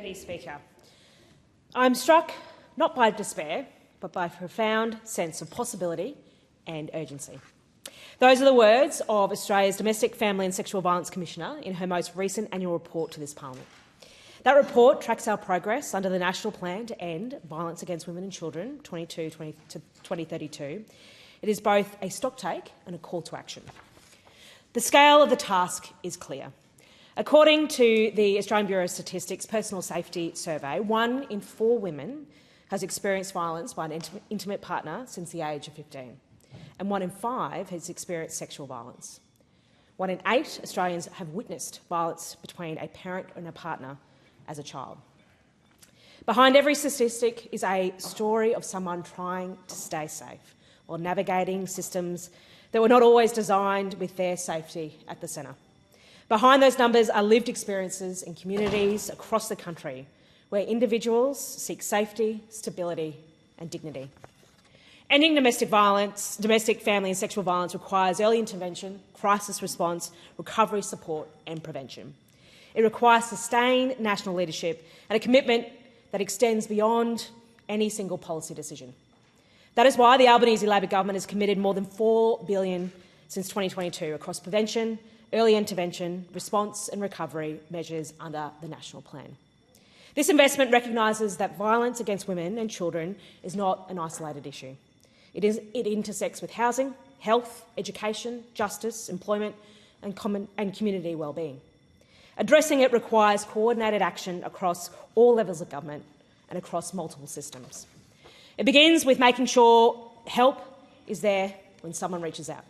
Deputy Speaker. I'm struck not by despair, but by a profound sense of possibility and urgency. Those are the words of Australia's Domestic, Family and Sexual Violence Commissioner in her most recent annual report to this parliament. That report tracks our progress under the National Plan to End Violence Against Women and Children 2022 to 2032. It is both a stocktake and a call to action. The scale of the task is clear. According to the Australian Bureau of Statistics Personal Safety Survey, 1 in 4 women has experienced violence by an intimate partner since the age of 15, and 1 in 5 has experienced sexual violence. 1 in 8 Australians have witnessed violence between a parent and a partner as a child. Behind every statistic is a story of someone trying to stay safe while navigating systems that were not always designed with their safety at the centre. Behind those numbers are lived experiences in communities across the country where individuals seek safety, stability and dignity. Ending domestic violence, domestic, family and sexual violence requires early intervention, crisis response, recovery support and prevention. It requires sustained national leadership and a commitment that extends beyond any single policy decision. That is why the Albanese Labor government has committed more than $4 billion since 2022 across prevention, early intervention, response and recovery measures under the National Plan. This investment recognises that violence against women and children is not an isolated issue. It intersects with housing, health, education, justice, employment and community wellbeing. Addressing it requires coordinated action across all levels of government and across multiple systems. It begins with making sure help is there when someone reaches out.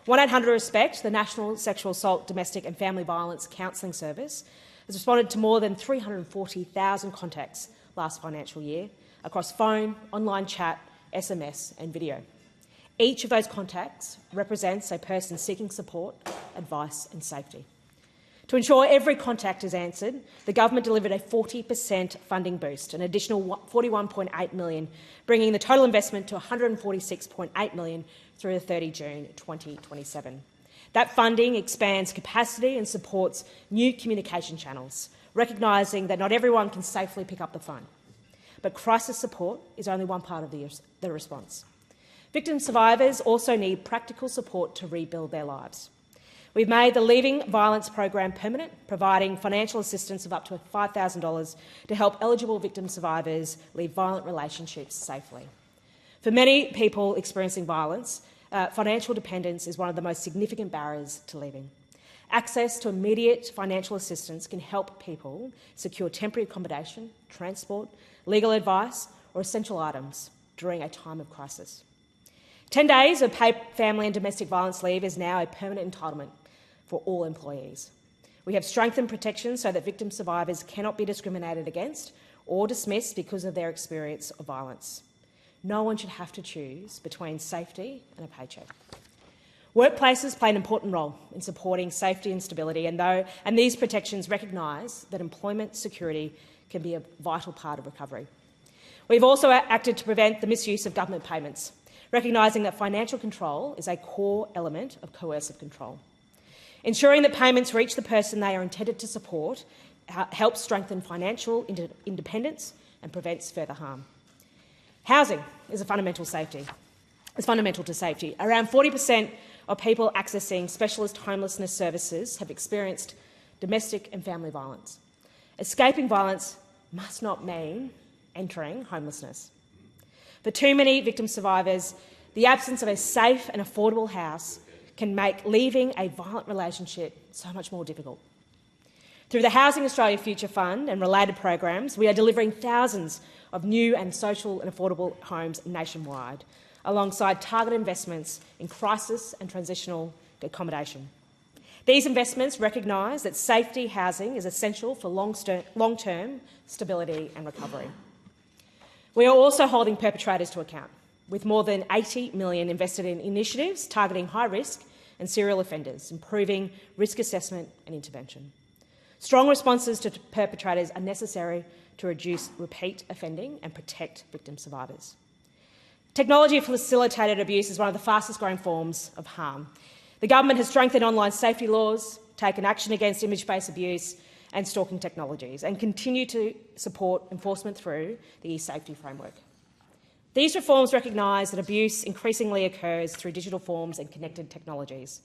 1-800-RESPECT, the National Sexual Assault, Domestic and Family Violence Counselling Service, has responded to more than 340,000 contacts last financial year across phone, online chat, SMS and video. Each of those contacts represents a person seeking support, advice and safety. To ensure every contact is answered, the government delivered a 40% funding boost, an additional $41.8 million, bringing the total investment to $146.8 million through the 30 June 2027. That funding expands capacity and supports new communication channels, recognising that not everyone can safely pick up the phone. But crisis support is only one part of the response. Victim survivors also need practical support to rebuild their lives. We've made the Leaving Violence program permanent, providing financial assistance of up to $5,000 to help eligible victim survivors leave violent relationships safely. For many people experiencing violence, financial dependence is one of the most significant barriers to leaving. Access to immediate financial assistance can help people secure temporary accommodation, transport, legal advice or essential items during a time of crisis. 10 days of paid family and domestic violence leave is now a permanent entitlement for all employees. We have strengthened protections so that victim survivors cannot be discriminated against or dismissed because of their experience of violence. No one should have to choose between safety and a paycheck. Workplaces play an important role in supporting safety and stability, and these protections recognise that employment security can be a vital part of recovery. We've also acted to prevent the misuse of government payments, recognising that financial control is a core element of coercive control. Ensuring that payments reach the person they are intended to support helps strengthen financial independence and prevents further harm. Housing is fundamental to safety. Around 40% of people accessing specialist homelessness services have experienced domestic and family violence. Escaping violence must not mean entering homelessness. For too many victim survivors, the absence of a safe and affordable house can make leaving a violent relationship so much more difficult. Through the Housing Australia Future Fund and related programs, we are delivering thousands of new and social and affordable homes nationwide, alongside targeted investments in crisis and transitional accommodation. These investments recognise that safety housing is essential for long-term stability and recovery. We are also holding perpetrators to account, with more than $80 million invested in initiatives targeting high-risk and serial offenders, improving risk assessment and intervention. Strong responses to perpetrators are necessary to reduce repeat offending and protect victim survivors. Technology-facilitated abuse is one of the fastest-growing forms of harm. The government has strengthened online safety laws, taken action against image-based abuse and stalking technologies, and continue to support enforcement through the e-safety framework. These reforms recognise that abuse increasingly occurs through digital forms and connected technologies.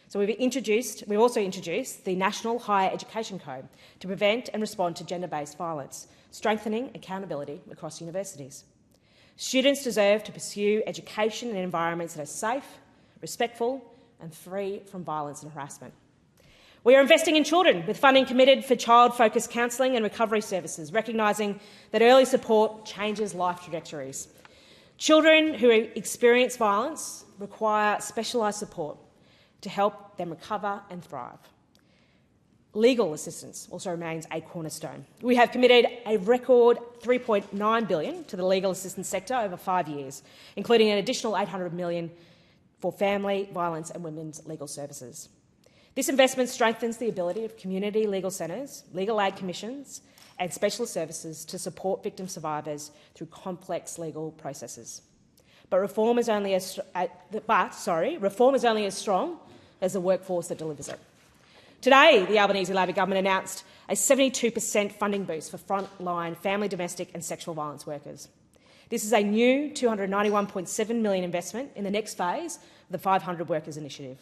So we've also introduced the National Higher Education Code to prevent and respond to gender-based violence, strengthening accountability across universities. Students deserve to pursue education in environments that are safe, respectful and free from violence and harassment. We are investing in children with funding committed for child-focused counselling and recovery services, recognising that early support changes life trajectories. Children who experience violence require specialised support to help them recover and thrive. Legal assistance also remains a cornerstone. We have committed a record $3.9 billion to the legal assistance sector over 5 years, including an additional $800 million for family, violence and women's legal services. This investment strengthens the ability of community legal centres, legal aid commissions and specialist services to support victim survivors through complex legal processes. But reform is only as strong as the workforce that delivers it. Today, the Albanese Labor government announced a 72% funding boost for frontline family, domestic and sexual violence workers. This is a new $291.7 million investment in the next phase of the 500 Workers Initiative.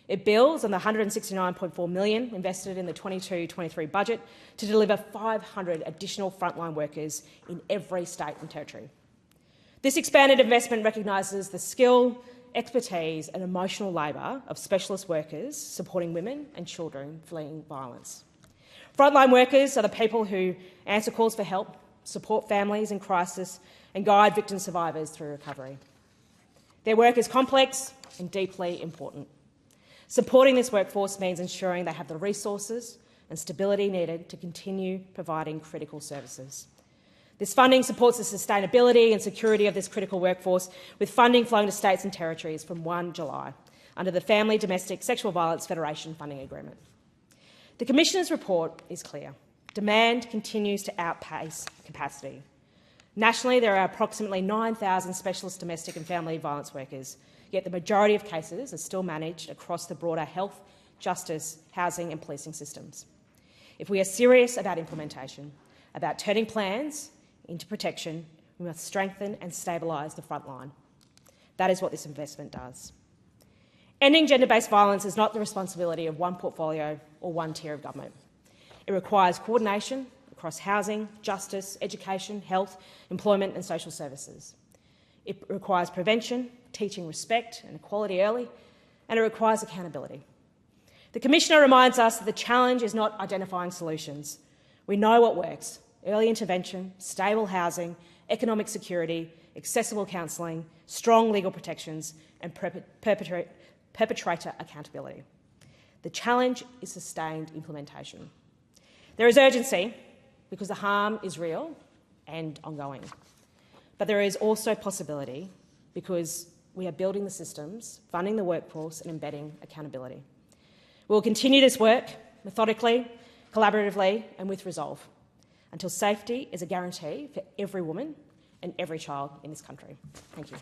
It builds on the $169.4 million invested in the 22-23 budget to deliver 500 additional frontline workers in every state and territory. This expanded investment recognises the skill, expertise and emotional labour of specialist workers supporting women and children fleeing violence. Frontline workers are the people who answer calls for help, support families in crisis and guide victim survivors through recovery. Their work is complex and deeply important. Supporting this workforce means ensuring they have the resources and stability needed to continue providing critical services. This funding supports the sustainability and security of this critical workforce, with funding flowing to states and territories from 1 July under the Family, Domestic, Sexual Violence Federation Funding Agreement. The Commissioner's report is clear. Demand continues to outpace capacity. Nationally, there are approximately 9,000 specialist domestic and family violence workers, yet the majority of cases are still managed across the broader health, justice, housing and policing systems. If we are serious about implementation, about turning plans into protection, we must strengthen and stabilise the front line. That is what this investment does. Ending gender-based violence is not the responsibility of one portfolio or one tier of government. It requires coordination across housing, justice, education, health, employment and social services. It requires prevention, teaching respect and equality early, and it requires accountability. The Commissioner reminds us that the challenge is not identifying solutions. We know what works: early intervention, stable housing, economic security, accessible counselling, strong legal protections and perpetrator accountability. The challenge is sustained implementation. There is urgency because the harm is real and ongoing. But there is also possibility because we are building the systems, funding the workforce and embedding accountability. We will continue this work methodically, collaboratively and with resolve until safety is a guarantee for every woman and every child in this country. Thank you.